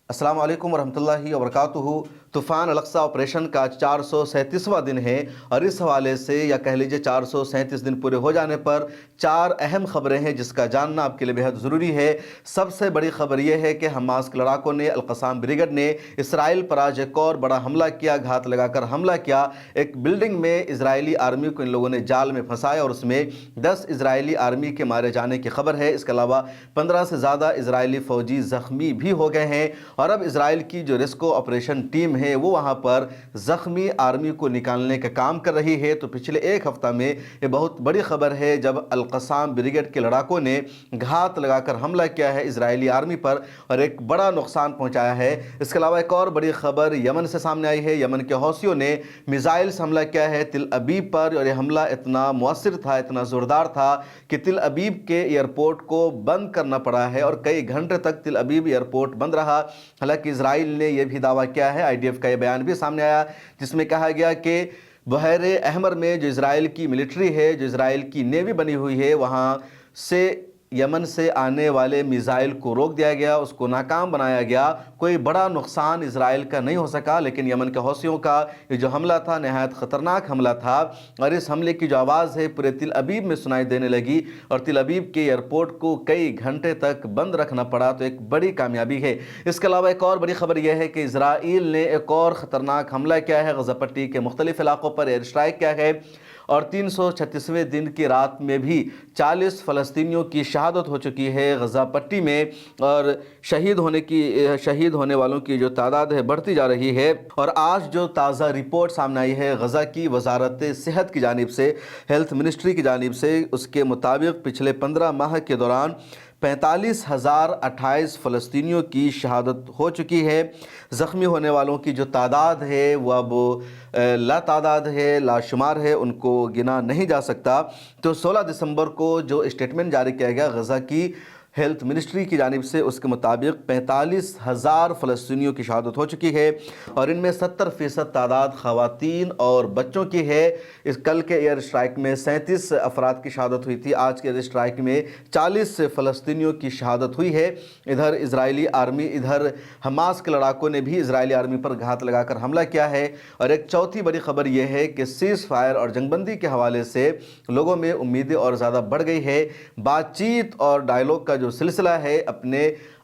अस्सलाम वालेकुम वरहमतुल्लाहि वबरकातुहू। तूफ़ान अल-अक़सा ऑपरेशन का 437वां दिन है और इस हवाले से या कह लीजिए 437 दिन पूरे हो जाने पर 4 अहम ख़बरें हैं जिसका जानना आपके लिए बेहद ज़रूरी है। सबसे बड़ी ख़बर यह है कि हमास के लड़ाकों ने अल-क़साम ब्रिगेड ने इसराइल पर आज एक और बड़ा हमला किया, घात लगाकर हमला किया। एक बिल्डिंग में इजरायली आर्मी को इन लोगों ने जाल में फंसाया और उसमें 10 इजरायली आर्मी के मारे जाने की खबर है। इसके अलावा 15 से ज़्यादा इजरायली फ़ौजी ज़ख्मी भी हो गए हैं और अब इजराइल की जो रेस्क्यू ऑपरेशन टीम है वो वहाँ पर ज़ख्मी आर्मी को निकालने का काम कर रही है। तो पिछले एक हफ्ता में ये बहुत बड़ी खबर है जब अल-क़साम ब्रिगेड के लड़ाकों ने घात लगाकर हमला किया है इजरायली आर्मी पर और एक बड़ा नुकसान पहुँचाया है। इसके अलावा एक और बड़ी खबर यमन से सामने आई है। यमन के हौसियों ने मिसाइल से हमला किया है तिल अबीब पर और यह हमला इतना मुअस्सिर था, इतना ज़ोरदार था कि तिल अबीब के एयरपोर्ट को बंद करना पड़ा है और कई घंटे तक तिल अबीब एयरपोर्ट बंद रहा। हालांकि इजराइल ने यह भी दावा किया है, आईडीएफ का यह बयान भी सामने आया जिसमें कहा गया कि बहरे अहमर में जो इजराइल की मिलिट्री है, जो इजराइल की नेवी बनी हुई है, वहाँ से यमन से आने वाले मिसाइल को रोक दिया गया, उसको नाकाम बनाया गया। कोई बड़ा नुकसान इजराइल का नहीं हो सका, लेकिन यमन के हौसियों का ये जो हमला था नहायत ख़तरनाक हमला था और इस हमले की जो आवाज़ है पूरे तिल अबीब में सुनाई देने लगी और तिल अबीब के एयरपोर्ट को कई घंटे तक बंद रखना पड़ा। तो एक बड़ी कामयाबी है। इसके अलावा एक और बड़ी खबर यह है कि इजराइल ने एक और ख़तरनाक हमला किया है, गज़ा पट्टी के मुख्तलिफ़ इलाक़ों पर एयर स्ट्राइक किया है और 336वें दिन की रात में भी 40 फ़लस्तीनियों की शहादत हो चुकी है गज़ा पट्टी में और शहीद होने वालों की जो तादाद है बढ़ती जा रही है। और आज जो ताज़ा रिपोर्ट सामने आई है गज़ा की वजारत सेहत की जानिब से, हेल्थ मिनिस्ट्री की जानिब से, उसके मुताबिक पिछले 15 माह के दौरान 45,028 फ़लस्तीनियों की शहादत हो चुकी है। ज़ख्मी होने वालों की जो तादाद है वो अब लातादाद है, लाशुमार है, उनको गिना नहीं जा सकता। तो 16 दिसंबर को जो स्टेटमेंट जारी किया गया गज़ा की हेल्थ मिनिस्ट्री की जानिब से, उसके मुताबिक 45,000 फ़लस्तीनियों की शहादत हो चुकी है और इनमें 70% तादाद ख़वातीन और बच्चों की है। इस कल के एयर स्ट्राइक में 37 अफराद की शहादत हुई थी, आज के एयर स्ट्राइक में 40 फ़लस्तीनियों की शहादत हुई है। इधर इजरायली आर्मी, इधर हमास के लड़ाकों ने भी इजरायली आर्मी पर घात लगाकर हमला किया है। और एक चौथी बड़ी खबर यह है कि सीज़ फायर और जंगबंदी के हवाले से लोगों में उम्मीदें और ज़्यादा बढ़ गई है। बातचीत और डायलॉग का जो सिलसिला है अपने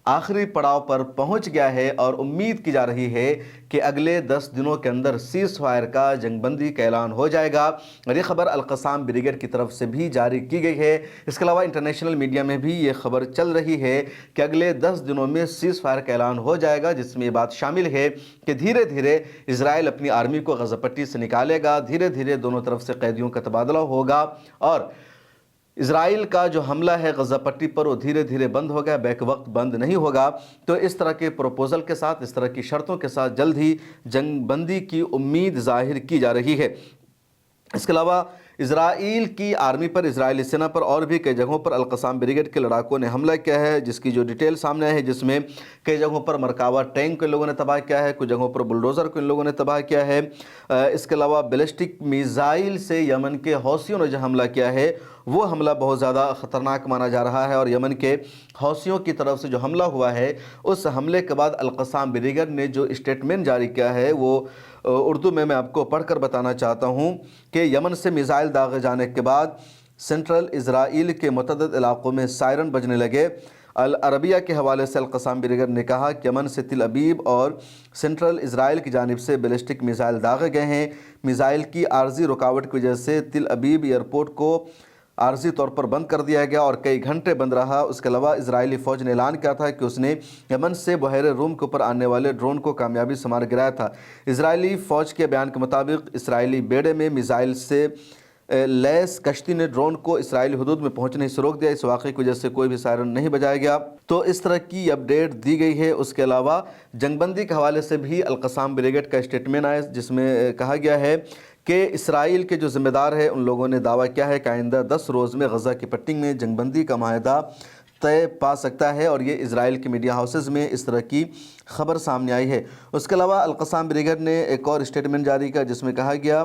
आखिरी पड़ाव पर पहुंच गया है और उम्मीद की जा रही है कि अगले 10 दिनों के अंदर सीज़ फायर का, जंगबंदी का ऐलान हो जाएगा। और ये खबर अल-क़साम ब्रिगेड की तरफ से भी जारी की गई है। इसके अलावा इंटरनेशनल मीडिया में भी ये खबर चल रही है कि अगले 10 दिनों में सीज़ फायर का ऐलान हो जाएगा, जिसमें ये बात शामिल है कि धीरे धीरे इजराइल अपनी आर्मी को गज़ा पट्टी से निकालेगा, धीरे धीरे दोनों तरफ से कैदियों का तबादला होगा और इजराइल का जो हमला है गज़ा पट्टी पर वो धीरे धीरे बंद हो गया, बैक वक्त बंद नहीं होगा। तो इस तरह के प्रपोज़ल के साथ, इस तरह की शर्तों के साथ जल्द ही जंग बंदी की उम्मीद ज़ाहिर की जा रही है। इसके अलावा इजराइल की आर्मी पर, इजरायली सेना पर और भी कई जगहों पर अल-क़साम ब्रिगेड के लड़ाकों ने हमला किया है, जिसकी जो डिटेल सामने आई है, जिसमें कई जगहों पर मरकावा टैंक को इन लोगों ने तबाह किया है, कुछ जगहों पर बुलडोज़र को इन लोगों ने तबाह किया है। इसके अलावा बैलिस्टिक मिसाइल से यमन के हौसियों ने जो हमला किया है वो हमला बहुत ज़्यादा ख़तरनाक माना जा रहा है और यमन के हौसियों की तरफ से जो हमला हुआ है उस हमले के बाद अल-क़साम ब्रिगेड ने जो स्टेटमेंट जारी किया है वो उर्दू में मैं आपको पढ़कर बताना चाहता हूँ कि यमन से मिसाइल दागे जाने के बाद सेंट्रल इजराइल के मुतअद्दिद इलाक़ों में सायरन बजने लगे। अल अरबिया के हवाले से अल-क़साम ब्रिगेड ने कहा कि यमन से तिल अबीब और सेंट्रल इजराइल की जानिब से बैलिस्टिक मिसाइल दागे गए हैं। मिसाइल की आर्जी रुकावट की वजह से तिल अबीब एयरपोर्ट को आर्जी तौर पर बंद कर दिया गया और कई घंटे बंद रहा। उसके अलावा इजरायली फ़ौज ने ऐलान किया था कि उसने यमन से बहरे रूम के ऊपर आने वाले ड्रोन को कामयाबी से मार गिराया था। इजरायली फ़ौज के बयान के मुताबिक इसराइली बेड़े में मिसाइल से लैस कश्ती ने ड्रोन को इसराइली हदूद में पहुंचने से रोक दिया। इस वाक़े की वजह से कोई भी सायरन नहीं बजाया गया। तो इस तरह की अपडेट दी गई है। उसके अलावा जंगबंदी के हवाले से भी अल-क़साम ब्रिगेड का स्टेटमेंट आया जिसमें कहा गया है कि इसराइल के जो ज़िम्मेदार है उन लोगों ने दावा किया है कि आइंदा 10 रोज़ में गज़ा की पट्टी में जंगबंदी का माहिदा तय पा सकता है और ये इजराइल के मीडिया हाउसेज़ में इस तरह की खबर सामने आई है। उसके अलावा अल-क़साम ब्रिगेड ने एक और स्टेटमेंट जारी किया जिसमें कहा गया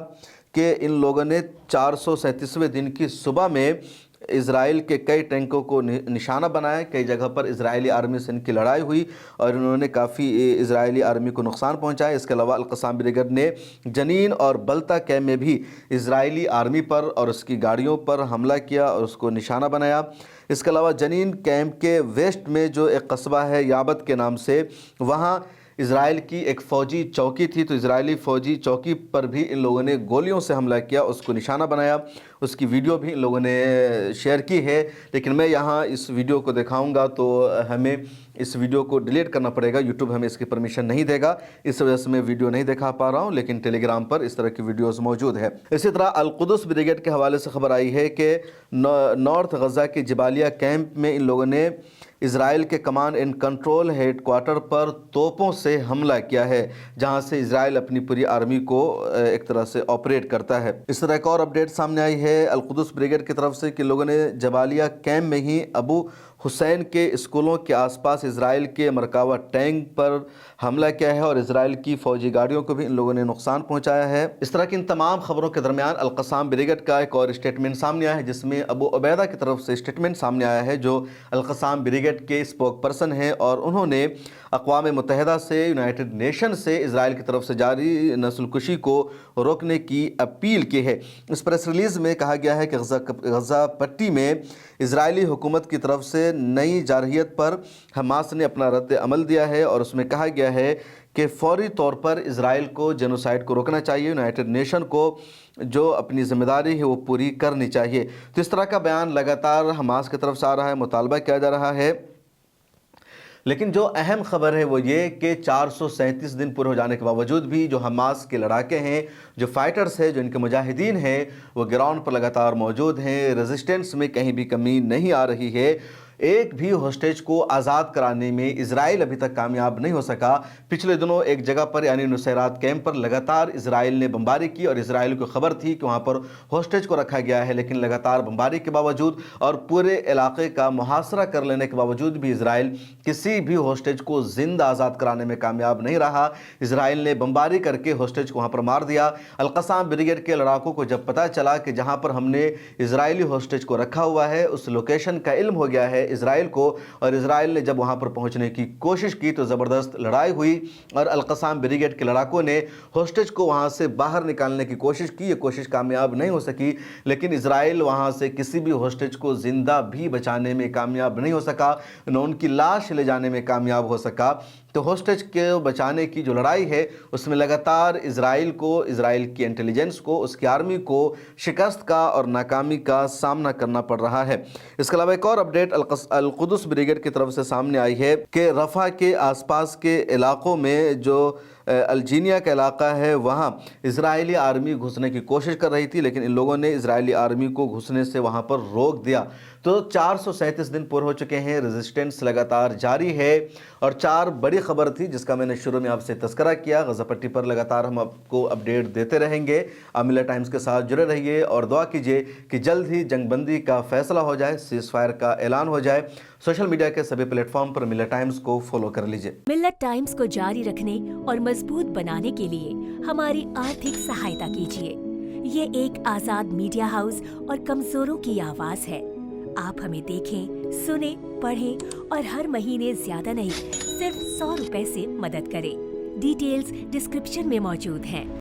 कि इन लोगों ने 437वें दिन की सुबह में اسرائیل کے کئی ٹینکوں کو نشانہ بنایا، کئی جگہ پر اسرائیلی آرمی سے ان کی لڑائی ہوئی اور انہوں نے کافی اسرائیلی آرمی کو نقصان پہنچایا۔ اس کے علاوہ القصام بریگیڈ نے جنین اور بلتا کیمپ میں بھی اسرائیلی آرمی پر اور اس کی گاڑیوں پر حملہ کیا اور اس کو نشانہ بنایا۔ اس کے علاوہ جنین کیمپ کے ویسٹ میں جو ایک قصبہ ہے یابت کے نام سے، وہاں اسرائیل کی ایک فوجی چوکی تھی، تو اسرائیلی فوجی چوکی پر بھی ان لوگوں نے گولیوں سے حملہ کیا، اس کو نشانہ بنایا۔ اس کی ویڈیو بھی ان لوگوں نے شیئر کی ہے، لیکن میں یہاں اس ویڈیو کو دکھاؤں گا تو ہمیں اس ویڈیو کو ڈیلیٹ کرنا پڑے گا، یوٹیوب ہمیں اس کی پرمیشن نہیں دے گا، اس وجہ سے میں ویڈیو نہیں دکھا پا رہا ہوں، لیکن ٹیلی گرام پر اس طرح کی ویڈیوز موجود ہے۔ اسی طرح القدس بریگیڈ کے حوالے سے خبر آئی ہے کہ نارتھ غزہ کے جبالیہ کیمپ میں ان لوگوں نے اسرائیل کے command and control head quarter پر توپوں سے حملہ کیا ہے، جہاں سے اسرائیل اپنی پوری آرمی کو ایک طرح سے آپریٹ کرتا ہے۔ اس طرح ایک اور اپڈیٹ سامنے آئی ہے القدس بریگیڈ کی طرف سے کہ لوگوں نے جبالیہ کیمپ میں ہی ابو حسین کے اسکولوں کے آس پاس اسرائیل کے مرکاوا ٹینک پر حملہ کیا ہے اور اسرائیل کی فوجی گاڑیوں کو بھی ان لوگوں نے نقصان پہنچایا ہے۔ اس طرح کی ان تمام خبروں کے درمیان القصام بریگیڈ کا ایک اور اسٹیٹمنٹ سامنے آیا ہے، جس میں ابو عبیدہ کی طرف سے اسٹیٹمنٹ سامنے آیا ہے، جو القصام بریگیڈ کے اسپوک پرسن ہیں، اور انہوں نے اقوام متحدہ سے، یونائٹڈ نیشن سے اسرائیل کی طرف سے جاری نسل کشی کو روکنے کی اپیل کی ہے۔ اس پریس ریلیز میں کہا گیا ہے کہ غزہ پٹی میں اسرائیلی حکومت کی طرف سے نئی جارحیت پر حماس نے اپنا رد عمل دیا ہے، اور اس میں کہا گیا ہے کہ فوری طور پر اسرائیل کو جینوسائیڈ کو روکنا چاہیے، یونائٹڈ نیشن کو جو اپنی ذمہ داری ہے وہ پوری کرنی چاہیے۔ تو اس طرح کا بیان لگاتار حماس کی طرف سے آ رہا ہے، مطالبہ کیا جا رہا ہے، لیکن جو اہم خبر ہے وہ یہ کہ 437 دن پورے ہو جانے کے باوجود بھی جو حماس کے لڑاکے ہیں، جو فائٹرز ہیں، جو ان کے مجاہدین ہیں، وہ گراؤنڈ پر لگاتار موجود ہیں، ریزسٹنس میں کہیں بھی کمی نہیں آ رہی ہے۔ ایک بھی ہوسٹیج کو آزاد کرانے میں اسرائیل ابھی تک کامیاب نہیں ہو سکا۔ پچھلے دنوں ایک جگہ پر یعنی نصیرات کیمپ پر لگاتار اسرائیل نے بمباری کی، اور اسرائیل کو خبر تھی کہ وہاں پر ہوسٹیج کو رکھا گیا ہے، لیکن لگاتار بمباری کے باوجود اور پورے علاقے کا محاصرہ کر لینے کے باوجود بھی اسرائیل کسی بھی ہوسٹیج کو زندہ آزاد کرانے میں کامیاب نہیں رہا۔ اسرائیل نے بمباری کر کے ہوسٹیج کو وہاں پر مار دیا۔ القصام بریگیڈ کے لڑاکوں کو جب پتہ چلا کہ جہاں پر ہم نے اسرائیلی ہوسٹیج کو رکھا ہوا ہے اس لوکیشن کا علم ہو گیا ہے اسرائیل کو، اور اسرائیل نے جب وہاں پر پہنچنے کی کوشش کی تو زبردست لڑائی ہوئی، اور القصام بریگیڈ کے لڑاکوں نے ہوسٹیج کو وہاں سے باہر نکالنے کی کوشش کی۔ یہ کوشش کامیاب نہیں ہو سکی، لیکن اسرائیل وہاں سے کسی بھی ہوسٹیج کو زندہ بھی بچانے میں کامیاب نہیں ہو سکا، نہ ان کی لاش لے جانے میں کامیاب ہو سکا۔ تو ہوسٹیج کے بچانے کی جو لڑائی ہے اس میں لگاتار اسرائیل کو، اسرائیل کی انٹیلیجنس کو، اس کی آرمی کو شکست کا اور ناکامی کا سامنا کرنا پڑ رہا ہے۔ اس کے علاوہ ایک اور اپڈیٹ القدس بریگیڈ کی طرف سے سامنے آئی ہے کہ رفح کے آس پاس کے علاقوں میں جو الجینیا کا علاقہ ہے وہاں اسرائیلی آرمی گھسنے کی کوشش کر رہی تھی، لیکن ان لوگوں نے اسرائیلی آرمی کو گھسنے سے وہاں پر روک دیا۔ تو 437 دن پورے ہو چکے ہیں، ریزسٹنس لگاتار جاری ہے، اور 4 بڑی خبر تھی جس کا میں نے شروع میں آپ سے تذکرہ کیا۔ غزہ پٹی پر لگاتار ہم آپ کو اپڈیٹ دیتے رہیں گے۔ آپ ملت ٹائمز کے ساتھ جڑے رہیے اور دعا کیجیے کہ جلد ہی جنگ بندی کا فیصلہ ہو جائے، سیز فائر کا اعلان ہو جائے۔ سوشل میڈیا کے سبھی پلیٹ فارم پر ملت ٹائمز کو فالو کر لیجیے۔ ملت ٹائمز کو جاری رکھنے اور مضبوط بنانے کے لیے ہماری آرتھک سہایتا کیجیے۔ یہ ایک آزاد میڈیا ہاؤس اور کمزوروں کی آواز ہے۔ آپ ہمیں دیکھیں، سنیں، پڑھیں اور ہر مہینے زیادہ نہیں صرف 100 روپے سے مدد کریں۔ ڈیٹیلز ڈسکرپشن میں موجود ہیں۔